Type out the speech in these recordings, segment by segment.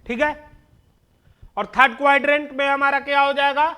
ठीक है। और थर्ड क्वाड्रेंट में हमारा क्या हो जाएगा,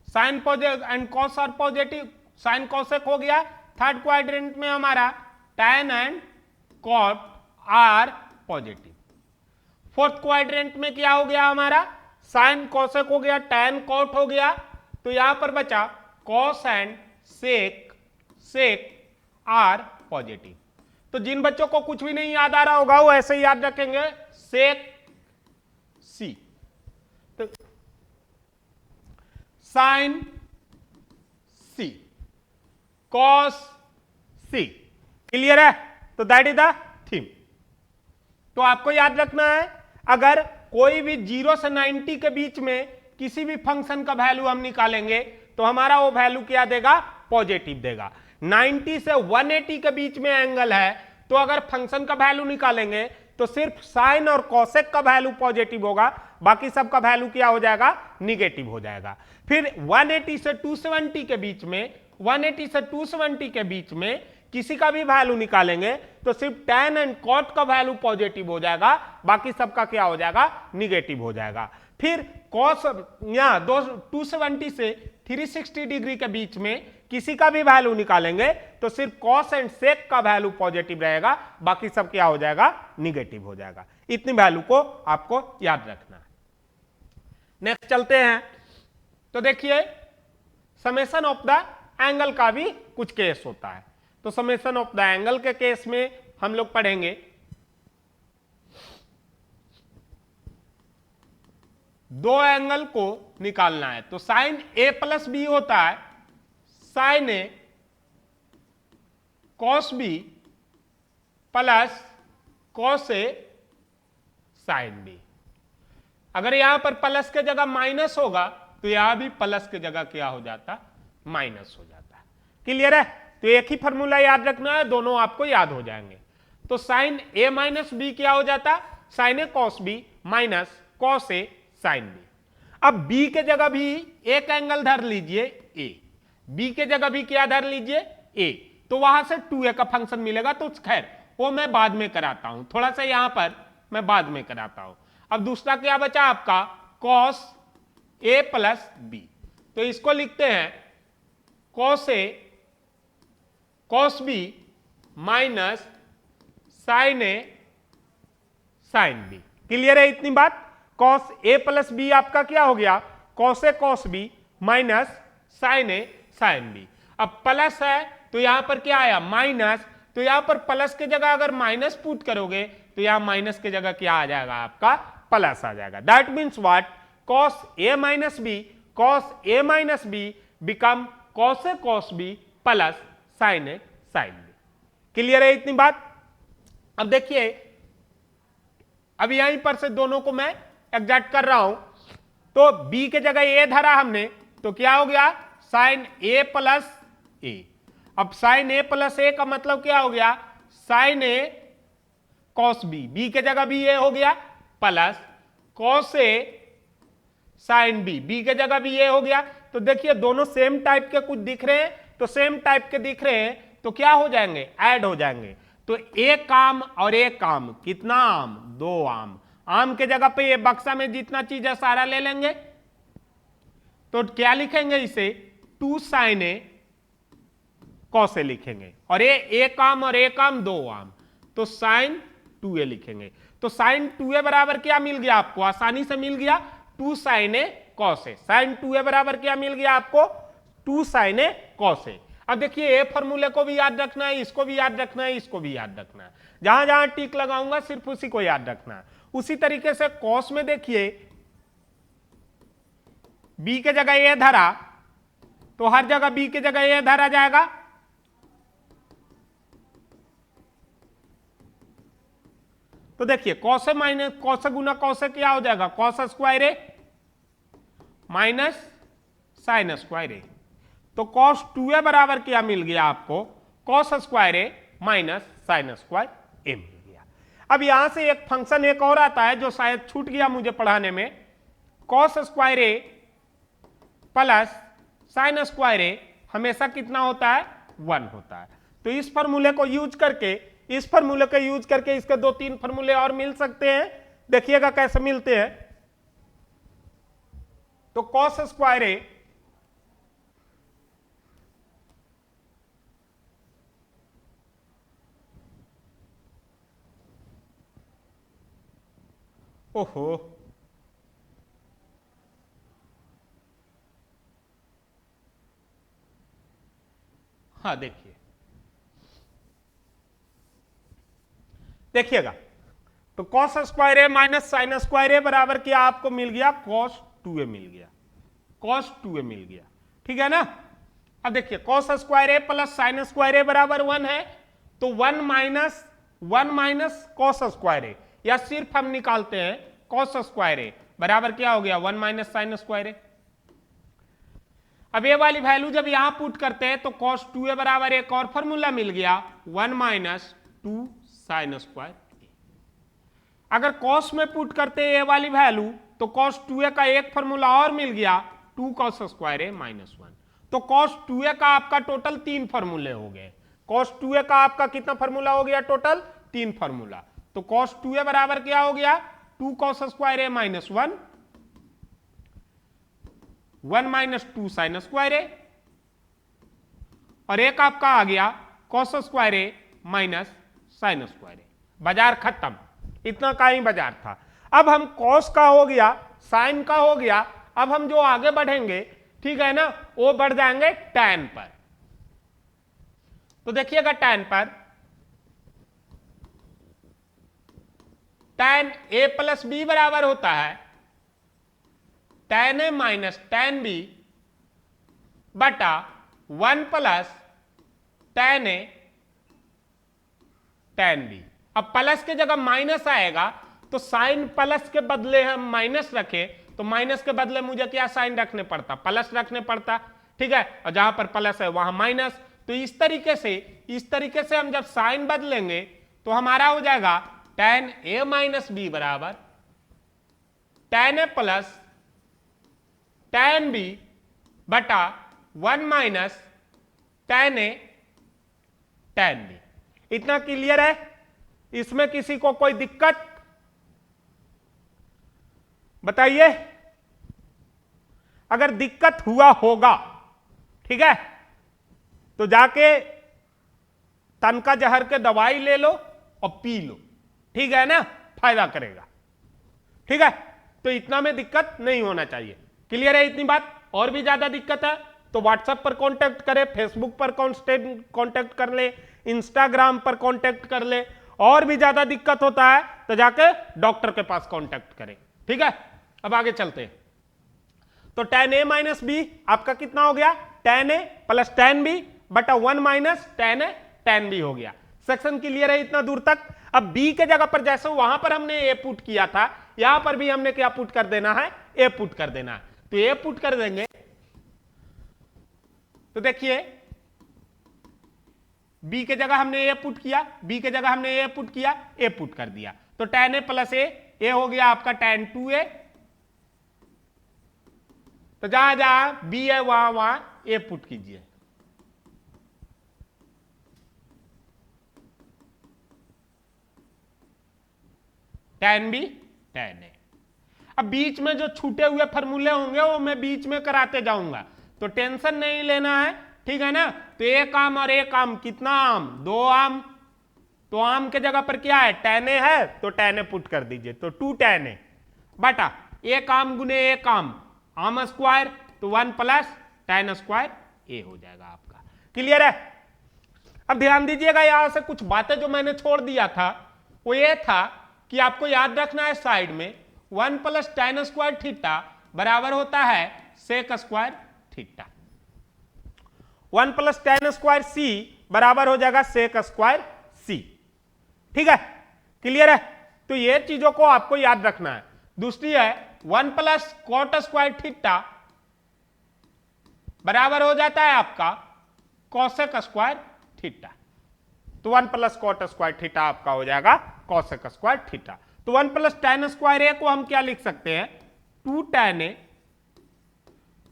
sine positive and cos are positive, sine cosec हो गया। थर्ड क्वाड्रेंट में हमारा tan and cot are positive. Fourth quadrant में क्या हो गया हमारा, साइन कॉसेक हो गया, टैन कॉट हो गया, तो यहां पर बचा cos and sec, sec are positive. तो जिन बच्चों को कुछ भी नहीं याद आ रहा होगा वो ऐसे ही याद रखेंगे, सेक सी, तो साइन सी, कॉस सी। क्लियर है? तो दैट इज द थीम। तो आपको याद रखना है, अगर कोई भी 0 से 90 के बीच में किसी भी फंक्शन का वैल्यू हम निकालेंगे तो हमारा वो वैल्यू क्या देगा, पॉजिटिव देगा। 90 से 180 के बीच में एंगल है तो अगर फंक्शन का वैल्यू निकालेंगे तो सिर्फ साइन और कॉसेक का वैल्यू पॉजिटिव होगा, बाकी सब का वैल्यू क्या हो जाएगा, निगेटिव हो जाएगा। फिर 180 से 270 के बीच में, 180 से 270 के बीच में किसी का भी वैल्यू निकालेंगे तो सिर्फ टैन एंड कॉट का वैल्यू पॉजिटिव हो जाएगा, बाकी सबका क्या हो जाएगा, निगेटिव हो जाएगा। फिर कॉस यहां 270 से 360 डिग्री के बीच में किसी का भी वैल्यू निकालेंगे तो सिर्फ कॉस एंड सेक का वैल्यू पॉजिटिव रहेगा, बाकी सब क्या हो जाएगा, निगेटिव हो जाएगा। इतनी वैल्यू को आपको याद रखना है। नेक्स्ट चलते हैं। तो देखिए समेशन ऑफ द एंगल का भी कुछ केस होता है। तो समेशन ऑफ द एंगल के केस में हम लोग पढ़ेंगे दो एंगल को निकालना है। तो साइन ए प्लस बी होता है sign A cos B plus cos A sine B. अगर यहां पर प्लस के जगह माइनस होगा तो यहां भी प्लस के जगह क्या हो जाता, माइनस हो जाता है। क्लियर है? तो एक ही फॉर्मूला याद रखना है, दोनों आपको याद हो जाएंगे। तो साइन ए माइनस बी क्या हो जाता, sign A cos B minus cos A sine B. अब बी के जगह भी एक एंगल धर लीजिए ए, बी के जगह भी क्या धर लीजिए ए, तो वहां से 2a का फंक्शन मिलेगा। तो खैर वो मैं बाद में कराता हूं, थोड़ा सा यहां पर मैं बाद में कराता हूं। अब दूसरा क्या बचा आपका, कॉस ए प्लस बी। तो इसको लिखते हैं cos A cos B minus sign A sine B. Clear है इतनी बात? कॉस ए प्लस बी आपका क्या हो गया, cos A cos B minus sign A sine B. अब प्लस है तो यहां पर क्या आया, माइनस, तो यहां पर प्लस के जगह अगर माइनस पुट करोगे तो यहां माइनस के जगह क्या आ जाएगा, आपका प्लस आ जाएगा। That means what, cos A minus B, cos A minus B become cos A cos B plus sine A sine B. Clear है इतनी बात? अब देखिए अब यहीं पर से दोनों को मैं एग्जैक्ट कर रहा हूं। तो b के जगह a धरा हमने तो क्या हो गया, साइन a प्लस ए। अब साइन a प्लस ए का मतलब क्या हो गया, साइन ए कॉस बी, बी के जगह भी a हो गया plus cos A sine B, B के जगह भी a हो गया। तो देखिए दोनों सेम टाइप के कुछ दिख रहे हैं, तो सेम टाइप के दिख रहे हैं तो क्या हो जाएंगे, ऐड हो जाएंगे। तो एक आम और एक आम, कितना आम, दो आम। आम के जगह पे ये बक्सा में जितना चीज है सारा ले लेंगे, तो क्या लिखेंगे इसे, 2 साइन ए कॉस ए लिखेंगे। और ये एक आम और एक आम, दो आम, तो साइन 2a लिखेंगे। तो साइन 2a बराबर क्या मिल गया आपको, आसानी से मिल गया 2 sign A cos A. Sign 2a बराबर क्या मिल गया आपको, 2 साइन ए कॉस ए। अब देखिए ए फॉर्मूले को भी याद रखना है, इसको भी याद रखना है, इसको भी याद रखना है। जहां जहां टिक लगाऊंगा सिर्फ उसी को याद रखना है। उसी तरीके से कॉस में देखिए बी के जगह ए धरा तो हर जगह बी के जगह ए धरा जाएगा। तो देखिए कॉस माइनस कॉस गुना कॉस क्या हो जाएगा, कॉस स्क्वायर ए माइनस साइन स्क्वायर ए। तो कॉस 2a बराबर क्या मिल गया आपको, कॉस स्क्वायर ए माइनस साइन स्क्वायर ए मिल गया। अब यहां से एक फंक्शन एक और आता है जो शायद छूट गया मुझे पढ़ाने में, कॉस स्क्वायर ए प्लस साइन स्क्वायर ए हमेशा कितना होता है, 1 होता है। तो इस फॉर्मूले को यूज करके, इस फॉर्मूले को यूज करके इसके 2-3 फॉर्मूले और मिल सकते हैं। देखिएगा कैसे मिलते हैं। तो कॉस स्क्वायर ए ओहो हाँ देखिएगा तो कॉस स्क्वायर ए माइनस साइन स्क्वायर ए बराबर क्या आपको मिल गया, कॉस 2a मिल गया, कॉस 2a मिल गया, ठीक है ना। अब देखिए कॉस स्क्वायर ए प्लस साइन स्क्वायर ए बराबर 1 है, तो 1 माइनस कॉस स्क्वायर ए, या सिर्फ हम निकालते हैं कॉस स्क्वायर ए बराबर क्या हो गया 1 माइनस साइन स्क्वायर ए। अब ये वाली वैल्यू जब यहां पुट करते हैं तो cos 2a बराबर एक और फॉर्मूला मिल गया 1 माइनस 2 साइन स्क्वायर ए। अगर cos में पुट करते हैं ये वाली वैल्यू तो cos 2a का एक फॉर्मूला और मिल गया 2 cos स्क्वायर ए माइनस 1। तो cos 2a का आपका टोटल 3 फॉर्मूले हो गए। cos 2a का आपका कितना फॉर्मूला हो गया, टोटल 3 फॉर्मूला। तो cos 2a बराबर क्या हो गया 2 cos स्क्वायर ए माइनस 1 माइनस 2 साइन स्क्वायर ए, और एक आपका आ गया कॉस स्क्वायर ए माइनस साइन स्क्वायर ए। बाजार खत्म, इतना का ही बाजार था। अब हम कॉस का हो गया, साइन का हो गया, अब हम जो आगे बढ़ेंगे ठीक है ना, वो बढ़ जाएंगे टैन पर। तो देखिएगा टैन पर, टैन ए प्लस बी बराबर होता है tan A minus tan B बटा 1 plus tan A tan B. अब प्लस के जगह माइनस आएगा तो साइन प्लस के बदले हम माइनस रखे तो माइनस के बदले मुझे क्या साइन रखने पड़ता, प्लस रखने पड़ता, ठीक है। और जहां पर प्लस है वहां माइनस। तो इस तरीके से हम जब साइन बदलेंगे तो हमारा हो जाएगा टैन ए माइनस बी बराबर tan A plus tan B बटा 1 minus tan A tan B. इतना क्लियर है? इसमें किसी को कोई दिक्कत बताइए। अगर दिक्कत हुआ होगा ठीक है तो जाके तनका जहर के दवाई ले लो और पी लो, ठीक है ना, फायदा करेगा, ठीक है। तो इतना में दिक्कत नहीं होना चाहिए। क्लियर है इतनी बात? और भी ज्यादा दिक्कत है तो व्हाट्सएप पर कांटेक्ट करें, फेसबुक पर कांटेक्ट कर ले, इंस्टाग्राम पर कांटेक्ट कर ले। और भी ज्यादा दिक्कत होता है तो जाके डॉक्टर के पास कांटेक्ट करें, ठीक है। अब आगे चलते हैं। तो टैन ए माइनस बी आपका कितना हो गया, tan A plus tan B बटा 1 minus tan A tan B हो गया। सेक्शन क्लियर है इतना दूर तक? अब बी के जगह पर जैसे वहां पर हमने ए पुट किया था, यहां पर भी हमने क्या पुट कर देना है, ए पुट कर देना है। तो ए पुट कर देंगे तो देखिए बी के जगह हमने ए पुट किया, बी के जगह हमने ए पुट किया, ए पुट कर दिया। तो टैन ए प्लस ए हो गया आपका टैन 2a। तो जहां जहां बी है वहां वहां ए पुट कीजिए। Tan B tan A. अब बीच में जो छूटे हुए फॉर्मूले होंगे वो मैं बीच में कराते जाऊंगा, तो टेंशन नहीं लेना है, ठीक है ना। तो एक आम और एक आम, कितना आम, 2 आम। तो आम के जगह पर क्या है, टैन ए है, तो टैन ए पुट कर दीजिए। तो 2 टैन ए बटा एक आम गुने एक आम, आम स्क्वायर, तो 1 प्लस टैन स्क्वायर ए हो जाएगा आपका। क्लियर है? अब ध्यान दीजिएगा, यहां से कुछ बातें जो मैंने छोड़ दिया था वो ये था कि आपको याद रखना है साइड में 1 प्लस टैन स्क्वायर थीटा बराबर होता है sec square theta. 1 plus tan square c बराबर हो जाएगा सेक स्क्वायर सी, ठीक है। क्लियर है? तो ये चीजों को आपको याद रखना है। दूसरी है 1 प्लस कॉट स्क्वायर थीटा बराबर हो जाता है आपका कॉसेक स्क्वायर थीटा। तो 1 प्लस कॉट स्क्वायर थीटा आपका हो जाएगा कॉसेक स्क्वायर थीटा। तो 1 प्लस टैन स्क्वायर ए को हम क्या लिख सकते हैं, 2 टैन ए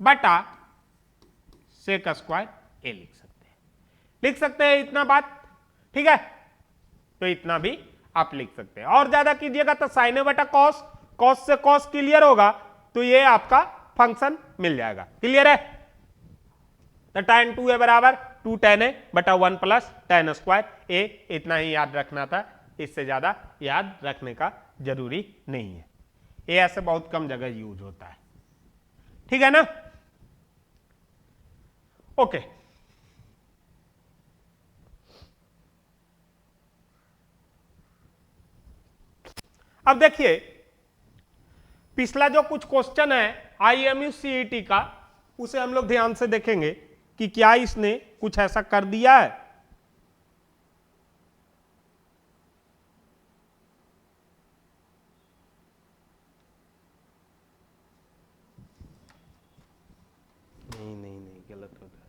बटा सेक स्क्वायर ए लिख सकते हैं। इतना बात, ठीक है। तो इतना भी आप लिख सकते हैं। और ज्यादा कीजिएगा तो साइन ए बटा कॉस, कॉस से कॉस क्लियर होगा तो ये आपका फंक्शन मिल जाएगा। क्लियर है? तो tan 2a बराबर 2 tan a बटा 1 प्लस tan स्क्वायर ए, इतना ही याद रखना था, इससे ज्यादा याद रखने का जरूरी नहीं है। ये ऐसे बहुत कम जगह यूज होता है, ठीक है ना? ओके, अब देखिए पिछला जो कुछ क्वेश्चन है IMU CET का, उसे हम लोग ध्यान से देखेंगे कि क्या इसने कुछ ऐसा कर दिया है। नहीं गलत हो गया।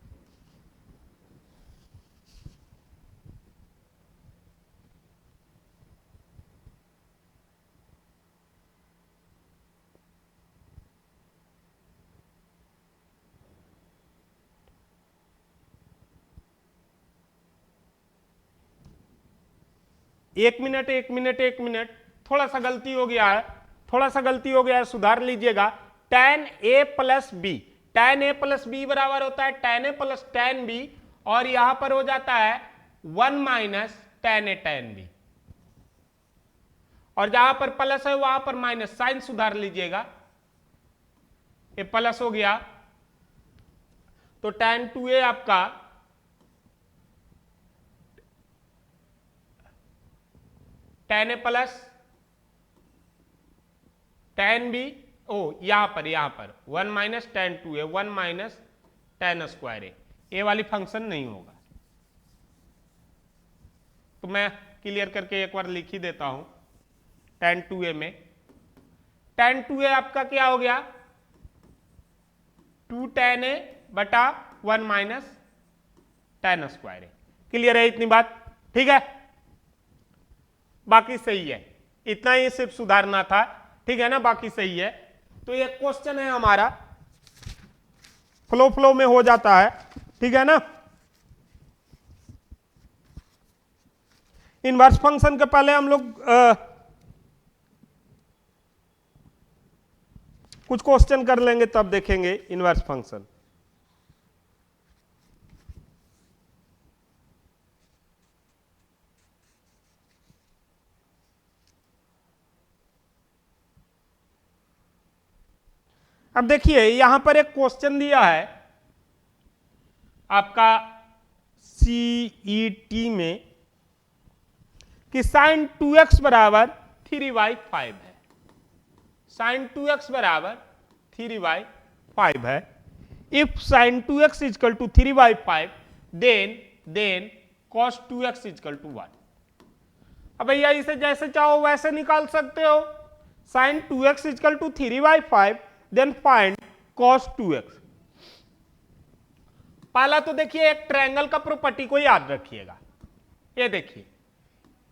एक मिनट, थोड़ा सा गलती हो गया है, सुधार लीजिएगा। tan a plus B, tan a plus B बराबर होता है tan a plus tan b, और यहां पर हो जाता है 1 minus tan a tan b, और जहां पर प्लस है वहां पर माइनस, साइन सुधार लीजिएगा। ये प्लस हो गया तो tan 2a आपका tan a plus tan b, यहां पर 1 minus tan 2a, 1 minus tan square a, ये वाली फंक्शन नहीं होगा। तो मैं क्लियर करके एक बार लिख ही देता हूं। tan 2a में tan 2a आपका क्या हो गया, 2 tan a बटा 1 माइनस tan स्क्वायर ए। क्लियर है इतनी बात? ठीक है, बाकी सही है, इतना ही सिर्फ सुधारना था, ठीक है ना? बाकी सही है। तो ये क्वेश्चन है हमारा, फ्लो में हो जाता है, ठीक है ना? इनवर्स फंक्शन के पहले हम लोग कुछ क्वेश्चन कर लेंगे, तब देखेंगे इनवर्स फंक्शन। अब देखिए यहां पर एक क्वेश्चन दिया है आपका CET में कि sin 2x बराबर 3/5 है, sin 2x बराबर 3/5 है। If sin 2x is equal to 3/5 then cos 2x is equal to 1। अब भैया इसे जैसे चाहो वैसे निकाल सकते हो। sin 2x is equal to 3/5 then find cos 2x। पहला तो देखिए एक ट्रायंगल का प्रॉपर्टी को याद रखिएगा। ये देखिए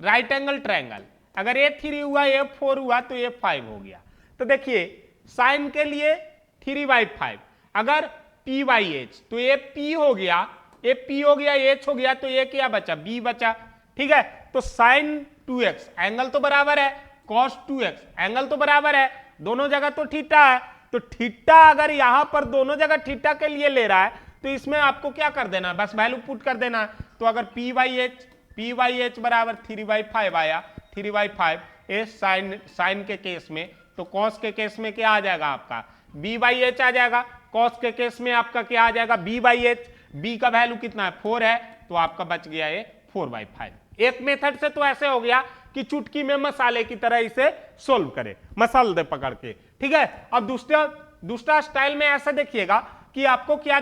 राइट एंगल ट्रायंगल, अगर ये 3 हुआ, ये 4 हुआ, तो ये 5 हो गया। तो देखिए साइन के लिए 3/5, अगर p/h तो ये p हो गया, ये p हो गया, h हो गया, तो ये क्या बचा, b बचा। ठीक है, तो sin 2x एंगल तो बराबर है, cos 2x एंगल तो बराबर है, दोनों जगह तो थीटा है। तो थीटा अगर यहां पर दोनों जगह थीटा के लिए ले रहा है तो इसमें आपको क्या कर देना है, बस वैल्यू पुट कर देना है। तो अगर p/h बराबर 3/5 आया, 3/5 ये साइन के केस में, तो कॉस के केस में क्या आ जाएगा आपका b/h आ जाएगा। कॉस के केस में आपका क्या आ जाएगा b/h, b का वैल्यू कितना है 4 है, तो आपका बच गया ये 4/5। एक मेथड से तो ऐसे हो गया कि चुटकी में मसाले की तरह इसे सोल्व करे, मसाल दे पकड़ के। ठीक है, अब दूसरा स्टाइल में ऐसा देखिएगा कि आपको क्या